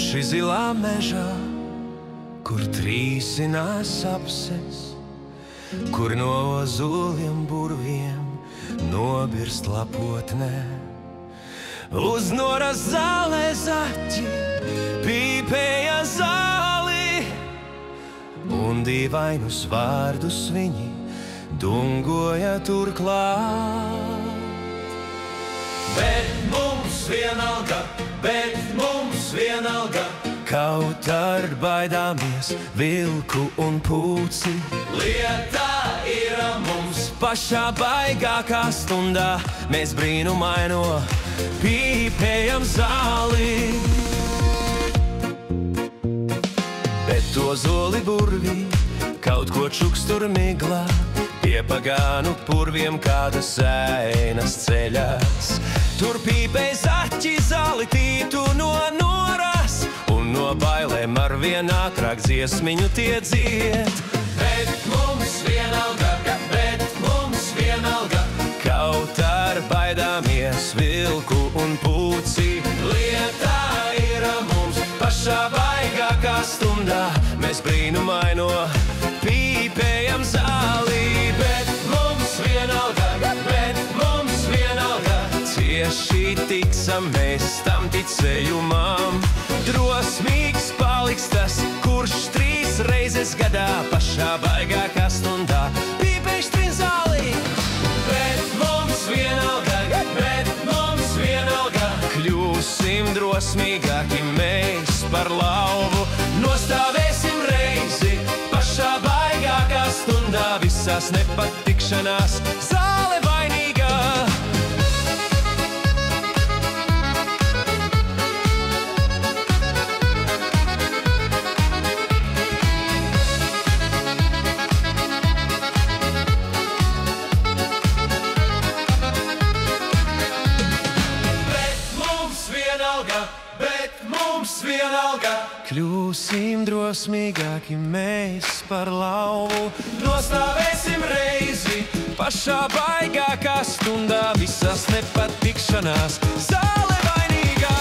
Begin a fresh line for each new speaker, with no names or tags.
Dzimuši zilā mežā, kur trīsinās apses, kur no ozoliem burviem nobirst lapotnē. Uz noras zālē zaķi pīpēja zāli, un dīvainus vārdus viņi dungoja turklāt. Bet mums vienalga, kaut ar baidāmies vilku un pūci. Lietā ir mums pašā baigākā stundā, mēs brīnumaino pīpējam zāli. Bet ozoli burvī kaut ko čukstur miglā, pie pagānu purviem kādas ēnas ceļās. Tur pīpēj zaķi zāli tītu no noras, un no bailēm arvien ātrāk dziesmiņu tie dzied. Bet mums vienalga, kaut ar baidāmies vilku un pūci. Lietā ir mums pašā baigākā stundā, mēs brīnumaino pīpējam zāli. Bet mums vienalga, cieši ticam mēs tam ticējumam. Drosmīgs paliks tas, kurš 3 reizes gadā pašā baigākā stundā pīpēš trin zāli. Bet mums vienalga, kļūsim drosmīgāki mēs par lauvu. Nostāvēsim reizi pašā baigākā stundā, visās nepatikšanās zāle vainīgā. Bet mums vienalga, kļūsim drosmīgāki mēs par lauvu. Nostāvēsim reizi pašā baigākā stundā, visās nepatikšanās zāle vainīgā.